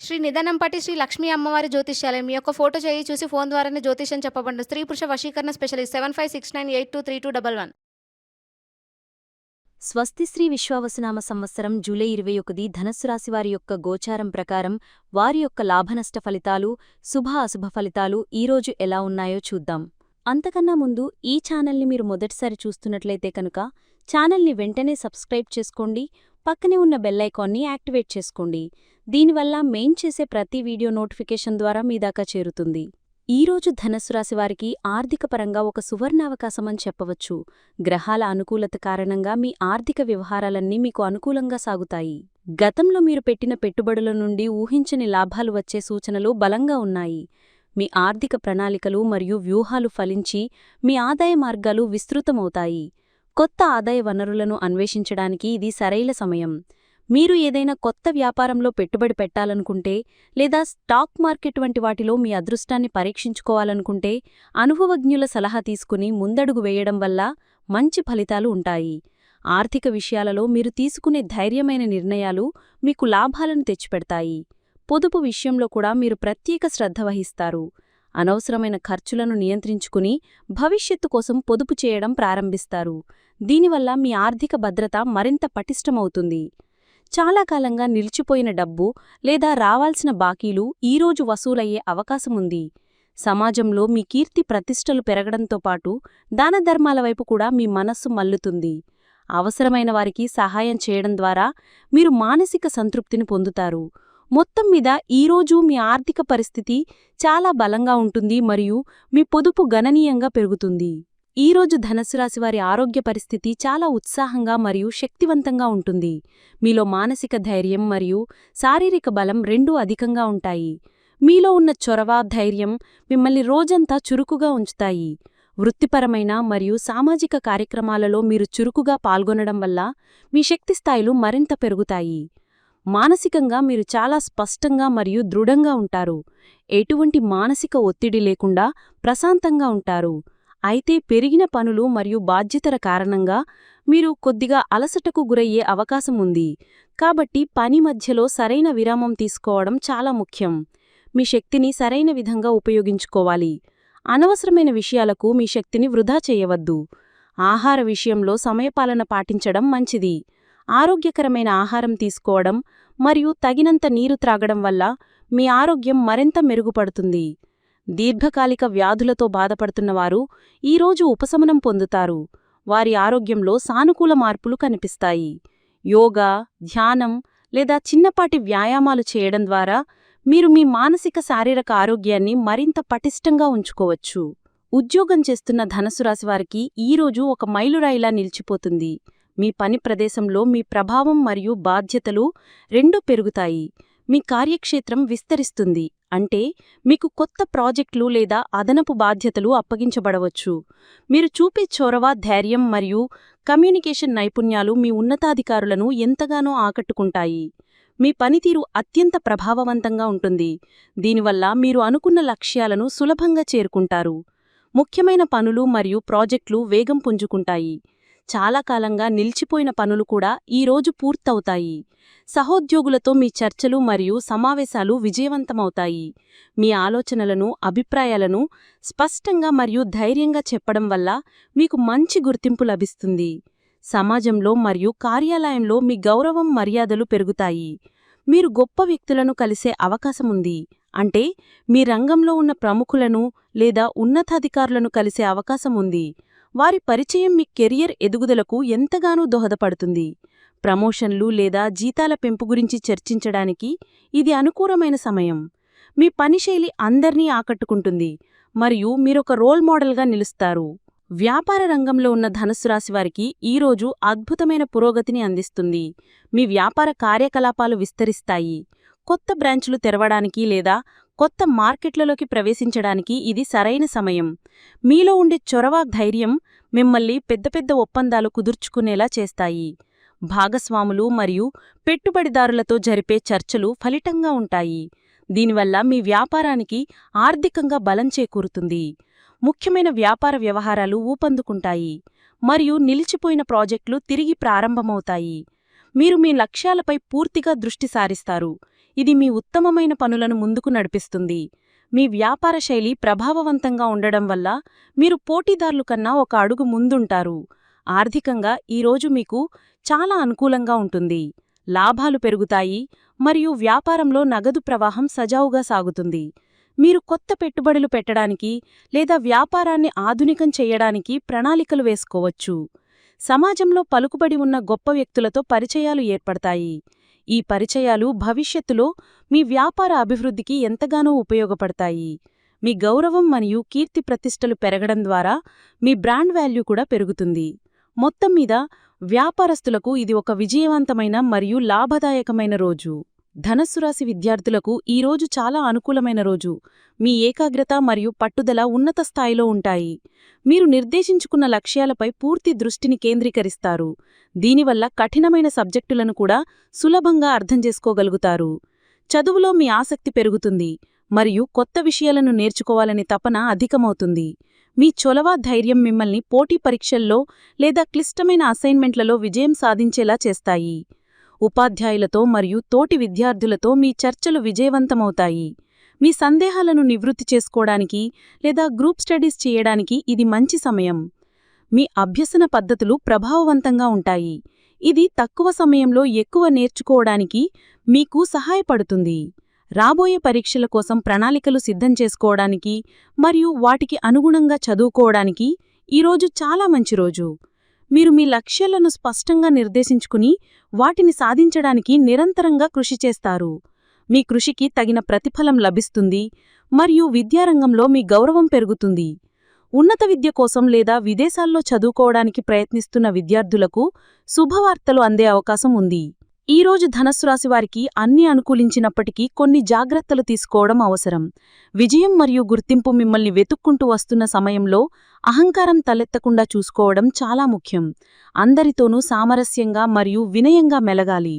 శ్రీ నిదనంపటి శ్రీ లక్ష్మీ అమ్మవారి జ్యోతిష్యాలయం. మీ యొక్క ఫోటో చేయి చూసి ఫోన్ ద్వారానే జ్యోతిష్యం చెప్పబడును. స్త్రీ పురుష వశీకరణ స్పెషలిస్ట్ 7569823211. స్వస్తి శ్రీ విశ్వావసునామ సంవత్సరం జూలై 21 ధనస్సు రాశివారి యొక్క గోచారం ప్రకారం వారి యొక్క లాభనష్ట ఫలితాలు, శుభ అశుభ ఫలితాలు ఈరోజు ఎలా ఉన్నాయో చూద్దాం. అంతకన్నా ముందు ఈ ఛానల్ని మీరు మొదటిసారి చూస్తున్నట్లయితే కనుక ఛానల్ని వెంటనే సబ్స్క్రైబ్ చేసుకోండి, పక్కనే ఉన్న బెల్లైకాన్ని యాక్టివేట్ చేసుకోండి. దీనివల్ల మేం చేసే ప్రతి వీడియో నోటిఫికేషన్ ద్వారా మీ దాకా చేరుతుంది. ఈరోజు ధనస్సు రాశివారికి ఆర్థికపరంగా ఒక సువర్ణావకాశమని చెప్పవచ్చు. గ్రహాల అనుకూలత కారణంగా మీ ఆర్థిక వ్యవహారాలన్నీ మీకు అనుకూలంగా సాగుతాయి. గతంలో మీరు పెట్టిన పెట్టుబడుల నుండి ఊహించని లాభాలు వచ్చే సూచనలు బలంగా ఉన్నాయి. మీ ఆర్థిక ప్రణాళికలు మరియు వ్యూహాలు ఫలించి మీ ఆదాయ మార్గాలు విస్తృతమవుతాయి. కొత్త ఆదాయ వనరులను అన్వేషించడానికి ఇది సరైన సమయం. మీరు ఏదైనా కొత్త వ్యాపారంలో పెట్టుబడి పెట్టాలనుకుంటే లేదా స్టాక్ మార్కెట్ వంటి వాటిలో మీ అదృష్టాన్ని పరీక్షించుకోవాలనుకుంటే అనుభవజ్ఞుల సలహా తీసుకుని ముందడుగు వేయడం వల్ల మంచి ఫలితాలు ఉంటాయి. ఆర్థిక విషయాలలో మీరు తీసుకునే ధైర్యమైన నిర్ణయాలు మీకు లాభాలను తెచ్చిపెడతాయి. పొదుపు విషయంలో కూడా మీరు ప్రత్యేక శ్రద్ధ వహిస్తారు. అనవసరమైన ఖర్చులను నియంత్రించుకుని భవిష్యత్తు కోసం పొదుపు చేయడం ప్రారంభిస్తారు. దీనివల్ల మీ ఆర్థిక భద్రత మరింత పటిష్టమవుతుంది. చాలా కాలంగా నిలిచిపోయిన డబ్బు లేదా రావాల్సిన బాకీలు ఈరోజు వసూలయ్యే అవకాశముంది. సమాజంలో మీ కీర్తి ప్రతిష్టలు పెరగడంతో పాటు దానధర్మాల వైపు కూడా మీ మనస్సు మల్లుతుంది. అవసరమైన వారికి సహాయం చేయడం ద్వారా మీరు మానసిక సంతృప్తిని పొందుతారు. మొత్తం మీద ఈరోజు మీ ఆర్థిక పరిస్థితి చాలా బలంగా ఉంటుంది మరియు మీ పొదుపు గణనీయంగా పెరుగుతుంది. ఈరోజు ధనస్సు రాశివారి ఆరోగ్య పరిస్థితి చాలా ఉత్సాహంగా మరియు శక్తివంతంగా ఉంటుంది. మీలో మానసిక ధైర్యం మరియు శారీరక బలం రెండూ అధికంగా ఉంటాయి. మీలో ఉన్న చొరవ, ధైర్యం మిమ్మల్ని రోజంతా చురుకుగా ఉంచుతాయి. వృత్తిపరమైన మరియు సామాజిక కార్యక్రమాలలో మీరు చురుకుగా పాల్గొనడం వల్ల మీ శక్తి స్థాయిలు మరింత పెరుగుతాయి. మానసికంగా మీరు చాలా స్పష్టంగా మరియు దృఢంగా ఉంటారు. ఎటువంటి మానసిక ఒత్తిడి లేకుండా ప్రశాంతంగా ఉంటారు. అయితే పెరిగిన పనులు మరియు బాధ్యతల కారణంగా మీరు కొద్దిగా అలసటకు గురయ్యే అవకాశం ఉంది. కాబట్టి పని మధ్యలో సరైన విరామం తీసుకోవడం చాలా ముఖ్యం. మీ శక్తిని సరైన విధంగా ఉపయోగించుకోవాలి. అనవసరమైన విషయాలకు మీ శక్తిని వృధా చేయవద్దు. ఆహార విషయంలో సమయపాలన పాటించడం మంచిది. ఆరోగ్యకరమైన ఆహారం తీసుకోవడం మరియు తగినంత నీరు త్రాగడం వల్ల మీ ఆరోగ్యం మరింత మెరుగుపడుతుంది. దీర్ఘకాలిక వ్యాధులతో బాధపడుతున్నవారు ఈరోజు ఉపశమనం పొందుతారు. వారి ఆరోగ్యంలో సానుకూల మార్పులు కనిపిస్తాయి. యోగా, ధ్యానం లేదా చిన్నపాటి వ్యాయామాలు చేయడం ద్వారా మీరు మీ మానసిక శారీరక ఆరోగ్యాన్ని మరింత పటిష్టంగా ఉంచుకోవచ్చు. ఉద్యోగం చేస్తున్న ధనస్సు రాశివారికి ఈరోజు ఒక మైలురాయిలా నిలిచిపోతుంది. మీ పని ప్రదేశంలో మీ ప్రభావం మరియు బాధ్యతలు రెండూ పెరుగుతాయి. మీ కార్యక్షేత్రం విస్తరిస్తుంది. అంటే మీకు కొత్త ప్రాజెక్టులు లేదా అదనపు బాధ్యతలు అప్పగించబడవచ్చు. మీరు చూపే చొరవ, ధైర్యం మరియు కమ్యూనికేషన్ నైపుణ్యాలు మీ ఉన్నతాధికారులను ఎంతగానో ఆకట్టుకుంటాయి. మీ పనితీరు అత్యంత ప్రభావవంతంగా ఉంటుంది. దీనివల్ల మీరు అనుకున్న లక్ష్యాలను సులభంగా చేరుకుంటారు. ముఖ్యమైన పనులు మరియు ప్రాజెక్టులు వేగం పుంజుకుంటాయి. చాలా కాలంగా నిలిచిపోయిన పనులు కూడా ఈరోజు పూర్తవుతాయి. సహోద్యోగులతో మీ చర్చలు మరియు సమావేశాలు విజయవంతమవుతాయి. మీ ఆలోచనలను, అభిప్రాయాలను స్పష్టంగా మరియు ధైర్యంగా చెప్పడం వల్ల మీకు మంచి గుర్తింపు లభిస్తుంది. సమాజంలో మరియు కార్యాలయంలో మీ గౌరవం, మర్యాదలు పెరుగుతాయి. మీరు గొప్ప వ్యక్తులను కలిసే అవకాశముంది. అంటే మీ రంగంలో ఉన్న ప్రముఖులను లేదా ఉన్నతాధికారులను కలిసే అవకాశముంది. వారి పరిచయం మీ కెరియర్ ఎదుగుదలకు ఎంతగానో దోహదపడుతుంది. ప్రమోషన్లు లేదా జీతాల పెంపు గురించి చర్చించడానికి ఇది అనుకూలమైన సమయం. మీ పనిశైలి అందర్నీ ఆకట్టుకుంటుంది మరియు మీరొక రోల్ మోడల్గా నిలుస్తారు. వ్యాపార రంగంలో ఉన్న ధనస్సు రాశివారికి ఈరోజు అద్భుతమైన పురోగతిని అందిస్తుంది. మీ వ్యాపార కార్యకలాపాలు విస్తరిస్తాయి. కొత్త బ్రాంచులు తెరవడానికి లేదా కొత్త మార్కెట్లలోకి ప్రవేశించడానికి ఇది సరైన సమయం. మీలో ఉండే చొరవ, ధైర్యం మిమ్మల్ని పెద్ద పెద్ద ఒప్పందాలు కుదుర్చుకునేలా చేస్తాయి. భాగస్వాములు మరియు పెట్టుబడిదారులతో జరిపే చర్చలు ఫలితంగా ఉంటాయి. దీనివల్ల మీ వ్యాపారానికి ఆర్థికంగా బలం చేకూరుతుంది. ముఖ్యమైన వ్యాపార వ్యవహారాలు ఊపందుకుంటాయి మరియు నిలిచిపోయిన ప్రాజెక్టులు తిరిగి ప్రారంభమవుతాయి. మీరు మీ లక్ష్యాలపై పూర్తిగా దృష్టి సారిస్తారు. ఇది మీ ఉత్తమమైన పనులను ముందుకు నడిపిస్తుంది. మీ వ్యాపార శైలి ప్రభావవంతంగా ఉండడం వల్ల మీరు పోటీదారుల కన్నా ఒక అడుగు ముందుంటారు. ఆర్థికంగా ఈరోజు మీకు చాలా అనుకూలంగా ఉంటుంది. లాభాలు పెరుగుతాయి మరియు వ్యాపారంలో నగదు ప్రవాహం సజావుగా సాగుతుంది. మీరు కొత్త పెట్టుబడులు పెట్టడానికి లేదా వ్యాపారాన్ని ఆధునికం చేయడానికి ప్రణాళికలు వేసుకోవచ్చు. సమాజంలో పలుకుబడి ఉన్న గొప్ప వ్యక్తులతో పరిచయాలు ఏర్పడతాయి. ఈ పరిచయాలు భవిష్యత్తులో మీ వ్యాపార అభివృద్ధికి ఎంతగానో ఉపయోగపడతాయి. మీ గౌరవం మరియు కీర్తి ప్రతిష్టలు పెరగడం ద్వారా మీ బ్రాండ్ వాల్యూ కూడా పెరుగుతుంది. మొత్తం మీద వ్యాపారస్తులకు ఇది ఒక విజయవంతమైన మరియు లాభదాయకమైన రోజు. ధనస్సు రాశి విద్యార్థులకు ఈ రోజు చాలా అనుకూలమైన రోజు. మీ ఏకాగ్రత మరియు పట్టుదల ఉన్నత స్థాయిలో ఉంటాయి. మీరు నిర్దేశించుకున్న లక్ష్యాలపై పూర్తి దృష్టిని కేంద్రీకరిస్తారు. దీనివల్ల కఠినమైన సబ్జెక్టులను కూడా సులభంగా అర్థం చేసుకోగలుగుతారు. చదువులో మీ ఆసక్తి పెరుగుతుంది మరియు కొత్త విషయాలను నేర్చుకోవాలని తపన అధికమవుతుంది. మీ చొలవ ధైర్యం మిమ్మల్ని పోటీ పరీక్షల్లో లేదా క్లిష్టమైన అసైన్మెంట్లలో విజయం సాధించేలా చేస్తాయి. ఉపాధ్యాయులతో మరియు తోటి విద్యార్థులతో మీ చర్చలు విజయవంతమవుతాయి. మీ సందేహాలను నివృత్తి చేసుకోవడానికి లేదా గ్రూప్ స్టడీస్ చేయడానికి ఇది మంచి సమయం. మీ అభ్యసన పద్ధతులు ప్రభావవంతంగా ఉంటాయి. ఇది తక్కువ సమయంలో ఎక్కువ నేర్చుకోవడానికి మీకు సహాయపడుతుంది. రాబోయే పరీక్షల కోసం ప్రణాళికలు సిద్ధం చేసుకోవడానికి మరియు వాటికి అనుగుణంగా చదువుకోవడానికి ఈరోజు చాలా మంచి రోజు. మీరు మీ లక్ష్యాలను స్పష్టంగా నిర్దేశించుకుని వాటిని సాధించడానికి నిరంతరంగా కృషి చేస్తారు. మీ కృషికి తగిన ప్రతిఫలం లభిస్తుంది మరియు విద్యారంగంలో మీ గౌరవం పెరుగుతుంది. ఉన్నత విద్య కోసం లేదా విదేశాల్లో చదువుకోవడానికి ప్రయత్నిస్తున్న విద్యార్థులకు శుభవార్తలు అందే అవకాశం ఉంది. ఈరోజు ధనస్సు రాశివారికి అన్నీ అనుకూలించినప్పటికీ కొన్ని జాగ్రత్తలు తీసుకోవడం అవసరం. విజయం మరియు గుర్తింపు మిమ్మల్ని వెతుక్కుంటూ వస్తున్న సమయంలో అహంకారం తలెత్తకుండా చూసుకోవడం చాలా ముఖ్యం. అందరితోనూ సామరస్యంగా మరియు వినయంగా మెలగాలి.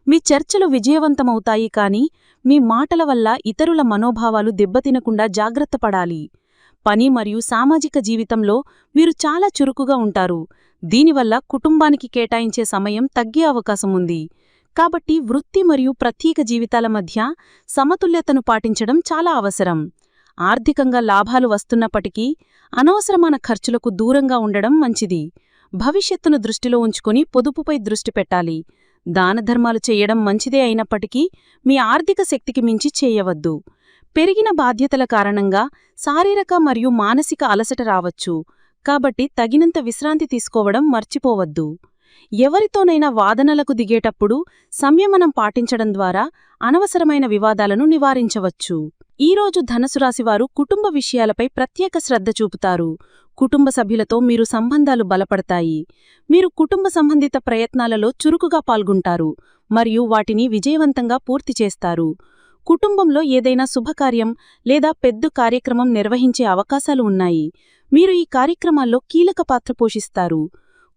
మీ చర్చలు విజయవంతమవుతాయి కానీ మీ మాటల వల్ల ఇతరుల మనోభావాలు దెబ్బతినకుండా జాగ్రత్త పడాలి. పని మరియు సామాజిక జీవితంలో మీరు చాలా చురుకుగా ఉంటారు. దీనివల్ల కుటుంబానికి కేటాయించే సమయం తగ్గే అవకాశం ఉంది. కాబట్టి వృత్తి మరియు ప్రత్యేక జీవితాల మధ్య సమతుల్యతను పాటించడం చాలా అవసరం. ఆర్థికంగా లాభాలు వస్తున్నప్పటికీ అనవసరమైన ఖర్చులకు దూరంగా ఉండడం మంచిది. భవిష్యత్తును దృష్టిలో ఉంచుకుని పొదుపుపై దృష్టి పెట్టాలి. దానధర్మాలు చేయడం మంచిదే అయినప్పటికీ మీ ఆర్థిక శక్తికి మించి చేయవద్దు. పెరిగిన బాధ్యతల కారణంగా శారీరక మరియు మానసిక అలసట రావచ్చు. కాబట్టి తగినంత విశ్రాంతి తీసుకోవడం మర్చిపోవద్దు. ఎవరితోనైనా వాదనలకు దిగేటప్పుడు సంయమనం పాటించడం ద్వారా అనవసరమైన వివాదాలను నివారించవచ్చు. ఈరోజు ధనస్సు రాశివారు కుటుంబ విషయాలపై ప్రత్యేక శ్రద్ధ చూపుతారు. కుటుంబ సభ్యులతో మీరు సంబంధాలు బలపడతాయి. మీరు కుటుంబ సంబంధిత ప్రయత్నాలలో చురుకుగా పాల్గొంటారు మరియు వాటిని విజయవంతంగా పూర్తి చేస్తారు. కుటుంబంలో ఏదైనా శుభకార్యం లేదా పెద్ద కార్యక్రమం నిర్వహించే అవకాశాలు ఉన్నాయి. మీరు ఈ కార్యక్రమాల్లో కీలక పాత్ర పోషిస్తారు.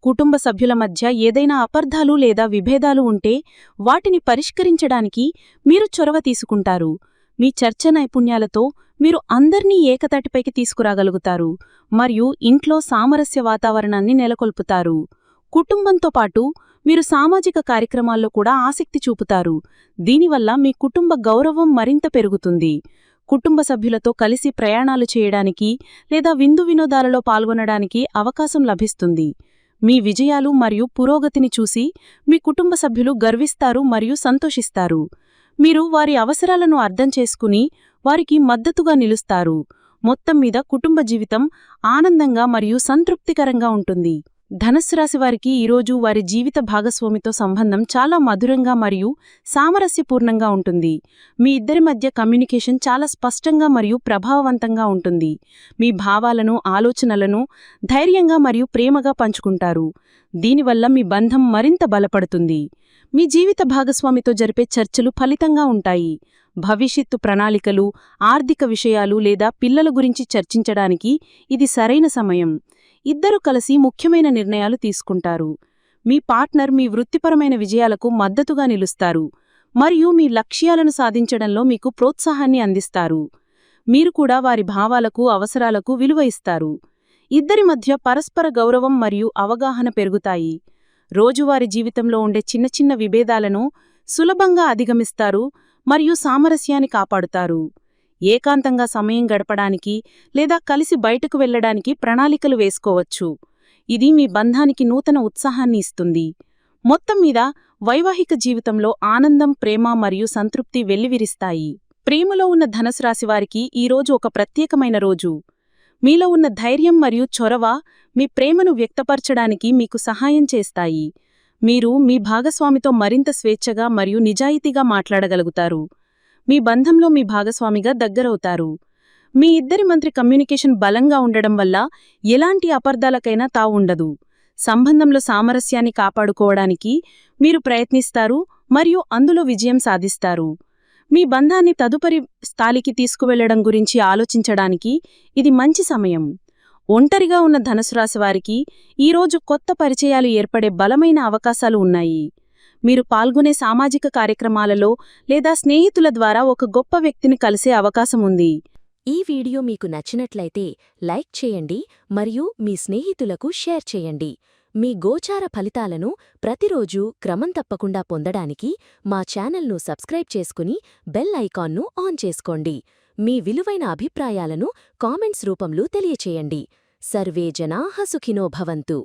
కుటుంబ సభ్యుల మధ్య ఏదైనా అపార్థాలు లేదా విభేదాలు ఉంటే వాటిని పరిష్కరించడానికి మీరు చొరవ తీసుకుంటారు. మీ చర్చ నైపుణ్యాలతో మీరు అందర్నీ ఏకతాటిపైకి తీసుకురాగలుగుతారు మరియు ఇంట్లో సామరస్య వాతావరణాన్ని నెలకొల్పుతారు. కుటుంబంతో పాటు మీరు సామాజిక కార్యక్రమాల్లో కూడా ఆసక్తి చూపుతారు. దీనివల్ల మీ కుటుంబ గౌరవం మరింత పెరుగుతుంది. కుటుంబ సభ్యులతో కలిసి ప్రయాణాలు చేయడానికి లేదా విందు వినోదాలలో పాల్గొనడానికి అవకాశం లభిస్తుంది. మీ విజయాలు మరియు పురోగతిని చూసి మీ కుటుంబ సభ్యులు గర్విస్తారు మరియు సంతోషిస్తారు. మీరు వారి అవసరాలను అర్థం చేసుకుని వారికి మద్దతుగా నిలుస్తారు. మొత్తం మీద కుటుంబ జీవితం ఆనందంగా మరియు సంతృప్తికరంగా ఉంటుంది. ధనస్సు రాశివారికి ఈరోజు వారి జీవిత భాగస్వామితో సంబంధం చాలా మధురంగా మరియు సామరస్యపూర్ణంగా ఉంటుంది. మీ ఇద్దరి మధ్య కమ్యూనికేషన్ చాలా స్పష్టంగా మరియు ప్రభావవంతంగా ఉంటుంది. మీ భావాలను, ఆలోచనలను ధైర్యంగా మరియు ప్రేమగా పంచుకుంటారు. దీనివల్ల మీ బంధం మరింత బలపడుతుంది. మీ జీవిత భాగస్వామితో జరిపే చర్చలు ఫలితంగా ఉంటాయి. భవిష్యత్తు ప్రణాళికలు, ఆర్థిక విషయాలు లేదా పిల్లల గురించి చర్చించడానికి ఇది సరైన సమయం. ఇద్దరూ కలిసి ముఖ్యమైన నిర్ణయాలు తీసుకుంటారు. మీ పార్ట్నర్ మీ వృత్తిపరమైన విజయాలకు మద్దతుగా నిలుస్తారు మరియు మీ లక్ష్యాలను సాధించడంలో మీకు ప్రోత్సాహాన్ని అందిస్తారు. మీరు కూడా వారి భావాలకు, అవసరాలకు విలువ ఇస్తారు. ఇద్దరి మధ్య పరస్పర గౌరవం మరియు అవగాహన పెరుగుతాయి. రోజువారీ జీవితంలో ఉండే చిన్న చిన్న విభేదాలను సులభంగా అధిగమిస్తారు మరియు సామరస్యాన్ని కాపాడుతారు. ఏకాంతంగా సమయం గడపడానికి లేదా కలిసి బయటకు వెళ్లడానికి ప్రణాళికలు వేసుకోవచ్చు. ఇది మీ బంధానికి నూతన ఉత్సాహాన్ని ఇస్తుంది. మొత్తం మీద వైవాహిక జీవితంలో ఆనందం, ప్రేమ మరియు సంతృప్తి వెల్లివిరిస్తాయి. ప్రేమలో ఉన్న ధనుసు రాశివారికి ఈరోజు ఒక ప్రత్యేకమైన రోజు. మీలో ఉన్న ధైర్యం మరియు చొరవ మీ ప్రేమను వ్యక్తపరచడానికి మీకు సహాయం చేస్తాయి. మీరు మీ భాగస్వామితో మరింత స్వేచ్ఛగా మరియు నిజాయితీగా మాట్లాడగలుగుతారు. మీ బంధంలో మీ భాగస్వామిగా దగ్గరవుతారు. మీ ఇద్దరి మధ్య కమ్యూనికేషన్ బలంగా ఉండడం వల్ల ఎలాంటి అపార్థాలకైనా తావుండదు. సంబంధంలో సామరస్యాన్ని కాపాడుకోవడానికి మీరు ప్రయత్నిస్తారు మరియు అందులో విజయం సాధిస్తారు. మీ బంధాన్ని తదుపరి స్థాయికి తీసుకువెళ్లడం గురించి ఆలోచించడానికి ఇది మంచి సమయం. ఒంటరిగా ఉన్న ధనుసు రాశివారికి ఈరోజు కొత్త పరిచయాలు ఏర్పడే బలమైన అవకాశాలు ఉన్నాయి. మీరు పాల్గొనే సామాజిక కార్యక్రమాలలో లేదా స్నేహితుల ద్వారా ఒక గొప్ప వ్యక్తిని కలిసే అవకాశం ఉంది. ఈ వీడియో మీకు నచ్చినట్లయితే లైక్ చేయండి మరియు మీ స్నేహితులకు షేర్ చేయండి. మీ గోచార ఫలితాలను ప్రతిరోజూ క్రమం తప్పకుండా పొందడానికి మా ఛానల్ను సబ్స్క్రైబ్ చేసుకుని బెల్ ఐకాన్ను ఆన్ చేసుకోండి. మీ విలువైన అభిప్రాయాలను కామెంట్స్ రూపంలో తెలియచేయండి. సర్వే జనాః సుఖినో భవంతు.